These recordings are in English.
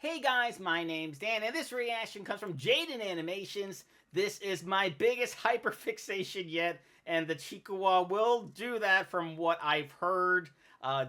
Hey guys, my name's Dan, and this reaction comes from JaidenAnimations. This is my biggest hyperfixation yet, and the Chiikawa will do that from what I've heard.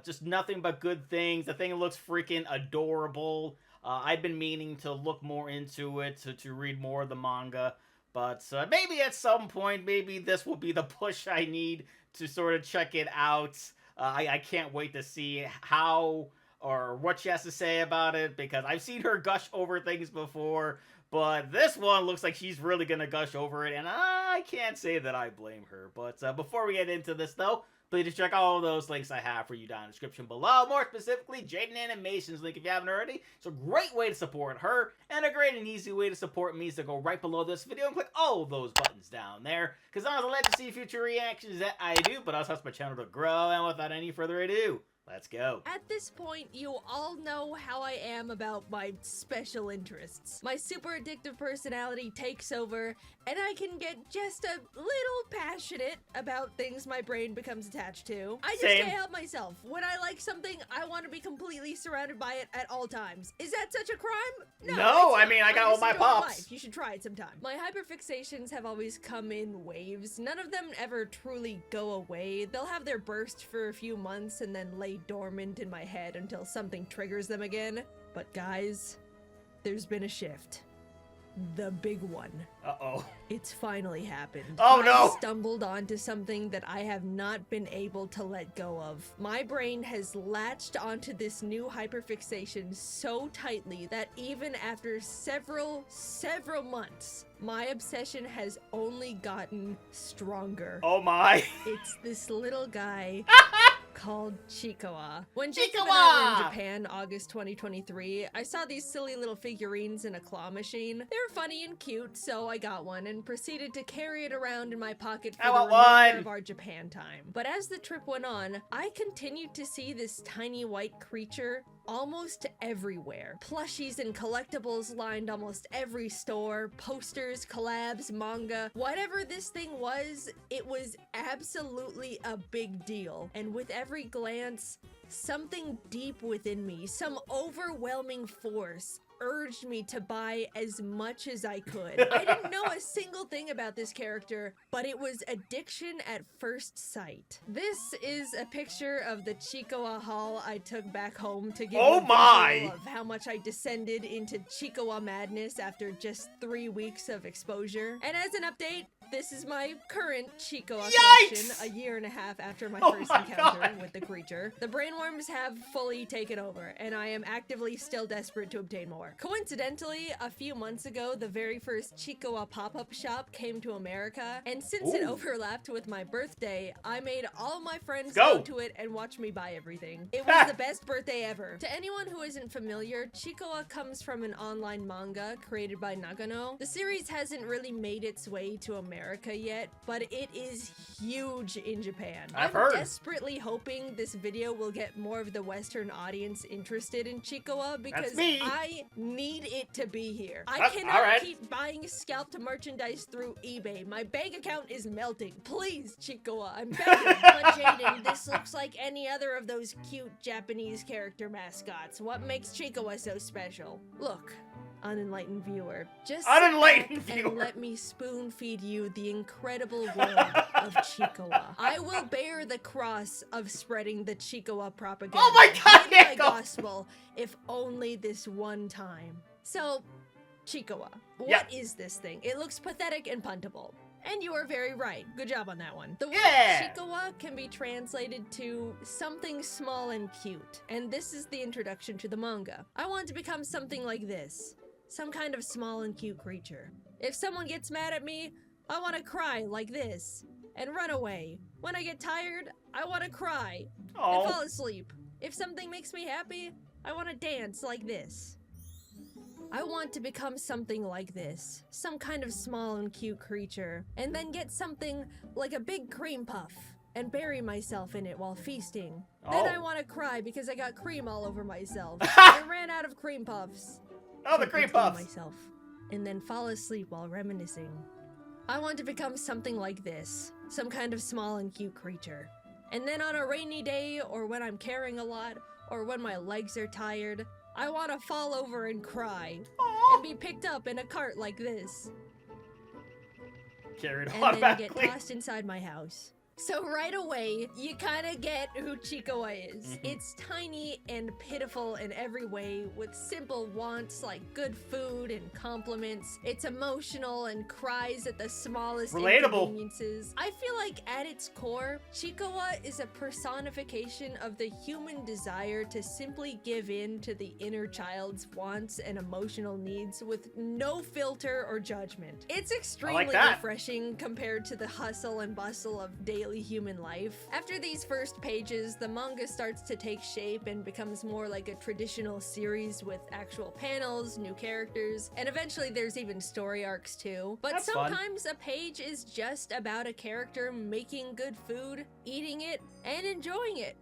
Just nothing but good things. The thing looks freaking adorable. I've been meaning to look more into it, to read more of the manga. But maybe at some point, maybe this will be the push I need to sort of check it out. I can't wait to see how or what she has to say about it, because I've seen her gush over things before, but this one looks like she's really gonna gush over it, and I can't say that I blame her. But before we get into this, though, please check all those links I have for you down in the description below. More specifically, JaidenAnimations link if you haven't already. It's a great way to support her, and a great and easy way to support me is to go right below this video and click all those buttons down there, because I'm glad to see future reactions that I do, but also helps my channel to grow. And without any further ado, let's go. At this point, you all know how I am about my special interests. My super addictive personality takes over, and I can get just a little passionate about things my brain becomes attached to. I just can't help myself. When I like something, I want to be completely surrounded by it at all times. Is that such a crime? No, I mean, I got all my pops. Life. You should try it sometime. My hyperfixations have always come in waves. None of them ever truly go away. They'll have their burst for a few months and then lay dormant in my head until something triggers them again. But guys, there's been a shift. The big one. Uh-oh. It's finally happened. Oh no! I stumbled onto something that I have not been able to let go of. My brain has latched onto this new hyperfixation so tightly that even after several months, my obsession has only gotten stronger. Oh my. It's this little guy called Chiikawa. When Chiikawa Chiikawa! and I were in Japan, August 2023, I saw these silly little figurines in a claw machine. They were funny and cute, so I got one and proceeded to carry it around in my pocket for the remainder of our Japan time. But as the trip went on, I continued to see this tiny white creature almost everywhere. Plushies and collectibles lined almost every store, posters, collabs, manga. Whatever this thing was, it was absolutely a big deal. And with every glance, something deep within me, some overwhelming force, urged me to buy as much as I could. I didn't know a single thing about this character, but it was addiction at first sight. This is a picture of the Chiikawa haul I took back home to give you a visual of how much I descended into Chiikawa madness after just 3 weeks of exposure. And as an update, this is my current Chiikawa collection, a year and a half after my first encounter with the creature. The brainworms have fully taken over, and I am actively still desperate to obtain more. Coincidentally, a few months ago, the very first Chiikawa pop-up shop came to America, and since it overlapped with my birthday, I made all my friends go to it and watch me buy everything. It was the best birthday ever. To anyone who isn't familiar, Chiikawa comes from an online manga created by Nagano. The series hasn't really made its way to America yet, but it is huge in Japan. I'm desperately hoping this video will get more of the Western audience interested in Chiikawa, because I need it to be here. I cannot keep buying scalped merchandise through eBay. My bank account is melting. Please, Chiikawa, I'm begging. But Jaiden, this looks like any other of those cute Japanese character mascots. What makes Chiikawa so special? Look, unenlightened viewer, just and let me spoon feed you the incredible world of Chiikawa. I will bear the cross of spreading the Chiikawa propaganda. Oh my god, my gospel, if only this one time. So, Chiikawa, what is this thing? It looks pathetic and puntable. And you are very right. Good job on that one. The word Chiikawa can be translated to something small and cute. And this is the introduction to the manga. I want to become something like this. Some kind of small and cute creature. If someone gets mad at me, I want to cry like this and run away. When I get tired, I want to cry and fall asleep. If something makes me happy, I want to dance like this. I want to become something like this. Some kind of small and cute creature. And then get something like a big cream puff and bury myself in it while feasting. Then I want to cry because I got cream all over myself. I ran out of cream puffs. Oh, the cream puffs! Myself, and then fall asleep while reminiscing. I want to become something like this. Some kind of small and cute creature. And then on a rainy day, or when I'm carrying a lot, or when my legs are tired, I want to fall over and cry. Aww. And be picked up in a cart like this. Carried And on then get tossed inside my house. So right away, you kind of get who Chiikawa is. It's tiny and pitiful in every way, with simple wants like good food and compliments. It's emotional and cries at the smallest inconveniences. I feel like at its core, Chiikawa is a personification of the human desire to simply give in to the inner child's wants and emotional needs with no filter or judgment. It's extremely refreshing compared to the hustle and bustle of daily human life. After these first pages, the manga starts to take shape and becomes more like a traditional series with actual panels, new characters, and eventually there's even story arcs too. But sometimes a page is just about a character making good food, eating it, and enjoying it.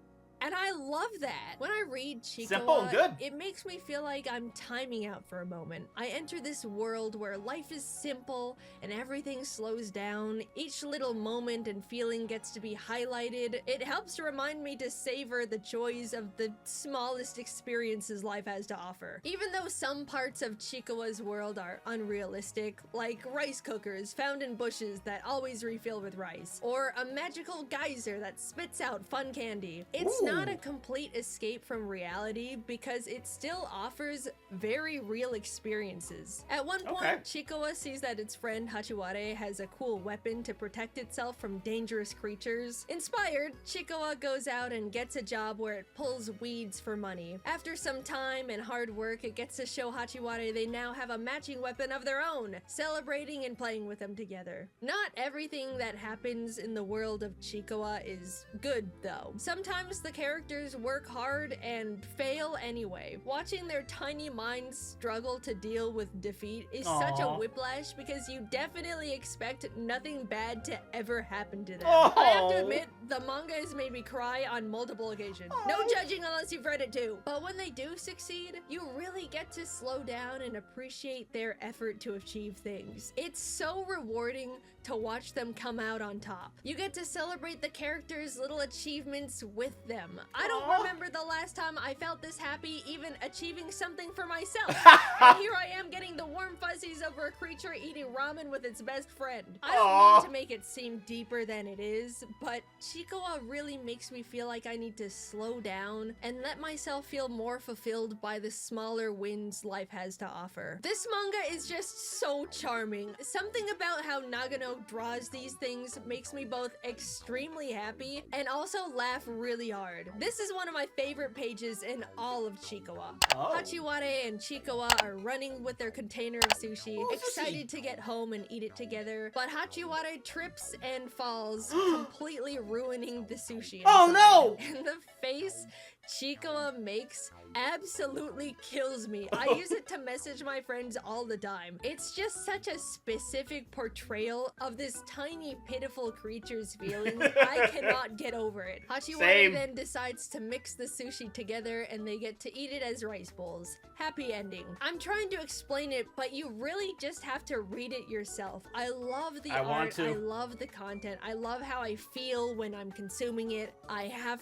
And I love that. When I read Chiikawa, it makes me feel like I'm timing out for a moment. I enter this world where life is simple and everything slows down. Each little moment and feeling gets to be highlighted. It helps remind me to savor the joys of the smallest experiences life has to offer. Even though some parts of Chiikawa's world are unrealistic, like rice cookers found in bushes that always refill with rice, or a magical geyser that spits out fun candy, it's not a complete escape from reality because it still offers very real experiences. At one point, Chiikawa sees that its friend Hachiware has a cool weapon to protect itself from dangerous creatures. Inspired, Chiikawa goes out and gets a job where it pulls weeds for money. After some time and hard work, it gets to show Hachiware they now have a matching weapon of their own, celebrating and playing with them together. Not everything that happens in the world of Chiikawa is good, though. Sometimes the characters work hard and fail anyway. Watching their tiny minds struggle to deal with defeat is such a whiplash because you definitely expect nothing bad to ever happen to them. I have to admit, the manga has made me cry on multiple occasions. No judging unless you've read it too. But when they do succeed, you really get to slow down and appreciate their effort to achieve things. It's so rewarding to watch them come out on top. You get to celebrate the characters' little achievements with them. I don't remember the last time I felt this happy even achieving something for myself. And here I am getting the warm fuzzies over a creature eating ramen with its best friend. I don't mean to make it seem deeper than it is, but Chiikawa really makes me feel like I need to slow down and let myself feel more fulfilled by the smaller wins life has to offer. This manga is just so charming. Something about how Nagano draws these things makes me both extremely happy and also laugh really hard. This is one of my favorite pages in all of Chiikawa. Hachiware and Chiikawa are running with their container of sushi, excited to get home and eat it together, but Hachiware trips and falls, completely ruining the sushi. No! And the face Chiikawa makes absolutely kills me. I use it to message my friends all the time. It's just such a specific portrayal of this tiny, pitiful creature's feelings. I cannot get over it. Hachiware then decides to mix the sushi together and they get to eat it as rice bowls. Happy ending. I'm trying to explain it, but you really just have to read it yourself. I love the art. I love the content. I love how I feel when I'm consuming it. I have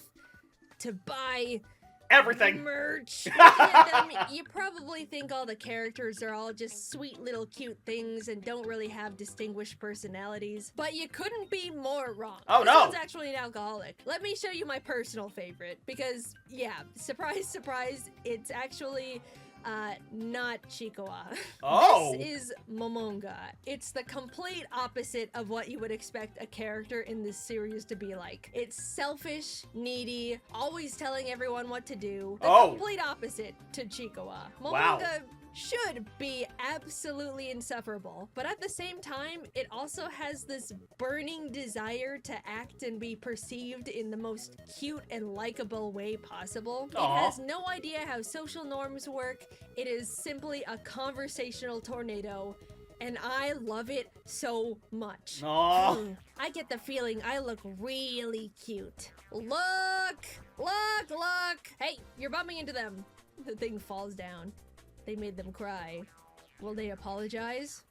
to buy everything merch. Looking at them, you probably think all the characters are all just sweet little cute things and don't really have distinguished personalities, but you couldn't be more wrong. This one's actually an alcoholic. Let me show you my personal favorite because, yeah, surprise, surprise, it's actually not Chiikawa. This is Momonga. It's the complete opposite of what you would expect a character in this series to be like. It's selfish, needy, always telling everyone what to do. The complete opposite to Chiikawa. Momonga should be absolutely insufferable, but at the same time, it also has this burning desire to act and be perceived in the most cute and likable way possible. It has no idea how social norms work. It is simply a conversational tornado, and I love it so much. I get the feeling I look really cute. Look! Look! Look! Hey, you're bumping into them. The thing falls down. They made them cry. Will they apologize?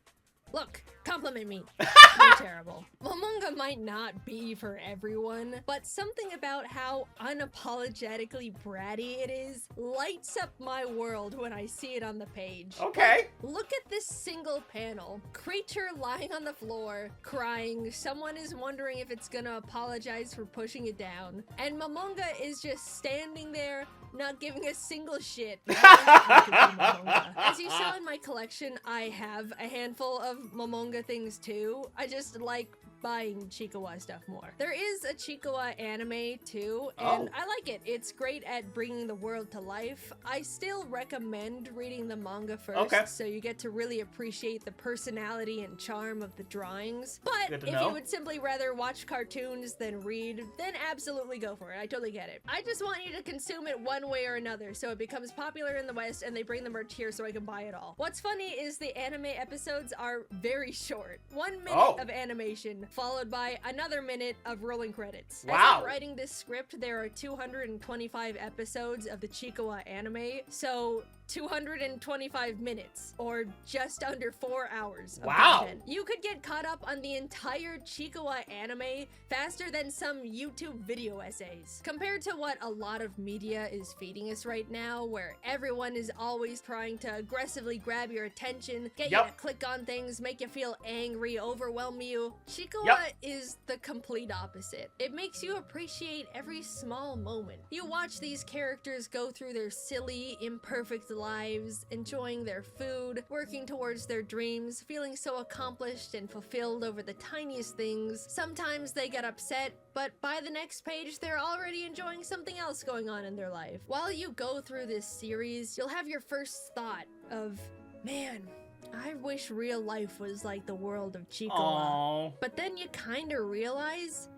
Look, compliment me. You're terrible. Well, manga might not be for everyone, but something about how unapologetically bratty it is lights up my world when I see it on the page. Okay. Look at this single panel. Creature lying on the floor, crying. Someone is wondering if it's gonna apologize for pushing it down. And Momonga is just standing there, not giving a single shit. As you saw in my collection, I have a handful of Momonga things too. I just like buying Chiikawa stuff more. There is a Chiikawa anime too, and I like it. It's great at bringing the world to life. I still recommend reading the manga first, so you get to really appreciate the personality and charm of the drawings. But if you would simply rather watch cartoons than read, then absolutely go for it. I totally get it. I just want you to consume it one way or another, so it becomes popular in the West and they bring the merch here so I can buy it all. What's funny is the anime episodes are very short. 1 minute of animation, followed by another minute of rolling credits. Wow. As I'm writing this script, there are 225 episodes of the Chiikawa anime, so 225 minutes, or just under 4 hours of content. You could get caught up on the entire Chiikawa anime faster than some YouTube video essays. Compared to what a lot of media is feeding us right now, where everyone is always trying to aggressively grab your attention, get you to click on things, make you feel angry, overwhelm you, Chiikawa is the complete opposite. It makes you appreciate every small moment. You watch these characters go through their silly, imperfect lives, enjoying their food, working towards their dreams, feeling so accomplished and fulfilled over the tiniest things. Sometimes they get upset, but by the next page, they're already enjoying something else going on in their life. While you go through this series, you'll have your first thought of, man, I wish real life was like the world of Chiikawa. Aww. But then you kind of realize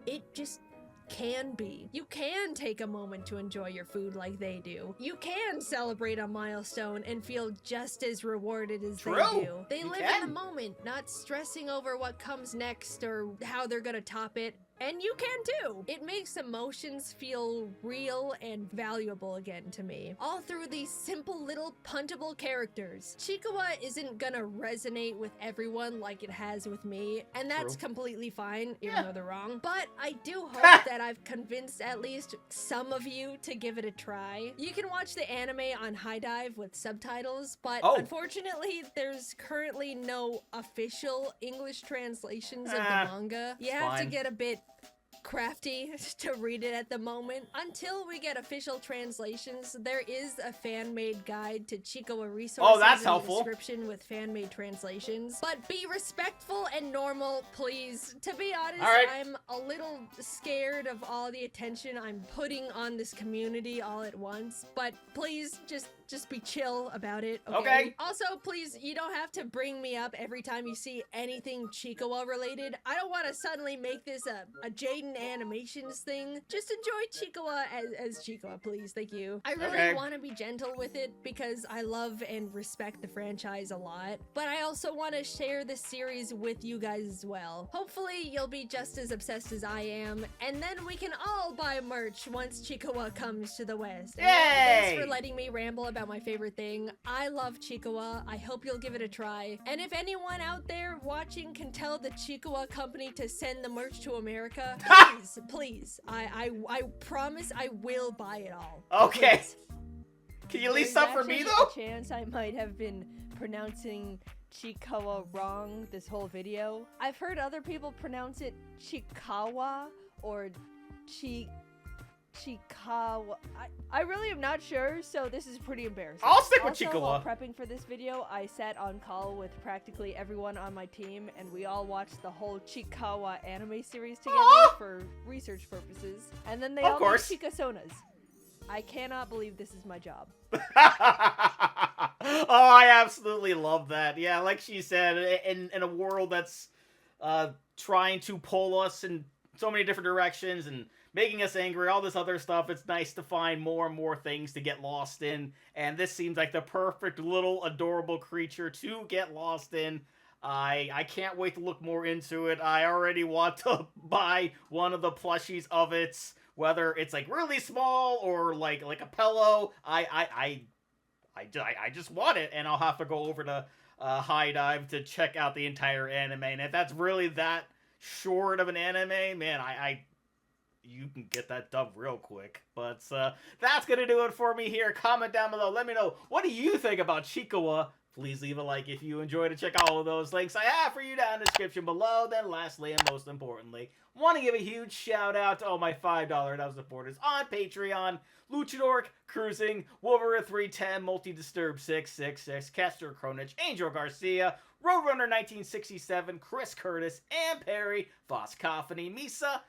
it just can be. You can take a moment to enjoy your food like they do. You can celebrate a milestone and feel just as rewarded as they do. They live in the moment, not stressing over what comes next or how they're gonna top it. And you can too. It makes emotions feel real and valuable again to me. All through these simple little puntable characters. Chiikawa isn't gonna resonate with everyone like it has with me, and that's completely fine, even though they're wrong. But I do hope that I've convinced at least some of you to give it a try. You can watch the anime on High Dive with subtitles, but unfortunately, there's currently no official English translations of the manga. You have to get a bit crafty to read it at the moment. Until we get official translations, there is a fan-made guide to Chiikawa resources in the description with fan-made translations. But be respectful and normal, please. To be honest, I'm a little scared of all the attention I'm putting on this community all at once, but please just be chill about it, okay? Also, please, you don't have to bring me up every time you see anything Chiikawa related. I don't want to suddenly make this a JaidenAnimations thing. Just enjoy Chiikawa as Chiikawa, please. Thank you. I really want to be gentle with it because I love and respect the franchise a lot, but I also want to share this series with you guys as well. Hopefully, you'll be just as obsessed as I am, and then we can all buy merch once Chiikawa comes to the West. Yay! Thanks for letting me ramble about my favorite thing. I love Chiikawa. I hope you'll give it a try. And if anyone out there watching can tell the Chiikawa company to send the merch to America, please. I promise I will buy it all. Okay. Please. Can you at least stop for me though? There's a chance I might have been pronouncing Chiikawa wrong this whole video. I've heard other people pronounce it Chiikawa or Chiikawa. I really am not sure, so this is pretty embarrassing. I'll stick with Chiikawa. While prepping for this video, I sat on call with practically everyone on my team, and we all watched the whole Chiikawa anime series together for research purposes. And then they all made Chikasonas. I cannot believe this is my job. Oh, I absolutely love that. Yeah, like she said, in a world that's trying to pull us in so many different directions and making us angry, all this other stuff, it's nice to find more and more things to get lost in, and this seems like the perfect little adorable creature to get lost in. I can't wait to look more into it. I already want to buy one of the plushies of it, whether it's like really small or like a pillow. I I just want it, and I'll have to go over to High Dive to check out the entire anime. And if that's really that short of an anime, man, you can get that dub real quick. But that's gonna do it for me here. Comment down below. Let me know, what do you think about Chiikawa? Please leave a like if you enjoyed it. Check out all of those links I have for you down in the description below. Then lastly, and most importantly, want to give a huge shout out to all my $5 dub supporters on Patreon. Luchador, Cruising, Wolverine 310, Multi-Disturb 666, Castor Kronich, Angel Garcia, Roadrunner 1967, Chris Curtis, Ann Perry, Voskophony, Misa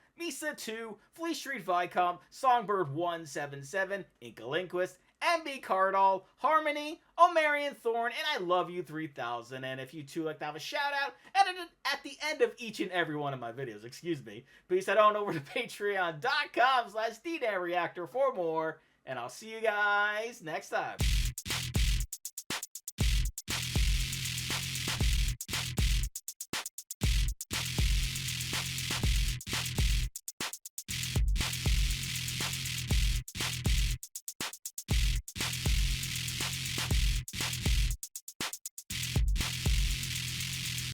2, Fleet Street Vicomp, Songbird 177, Inkalinquist, MB Cardall, Harmony, Omarion Thorn, and I Love You 3000. And if you too like to have a shout out at the end of each and every one of my videos, excuse me, please head on over to patreon.com/DNAMReactor for more. And I'll see you guys next time.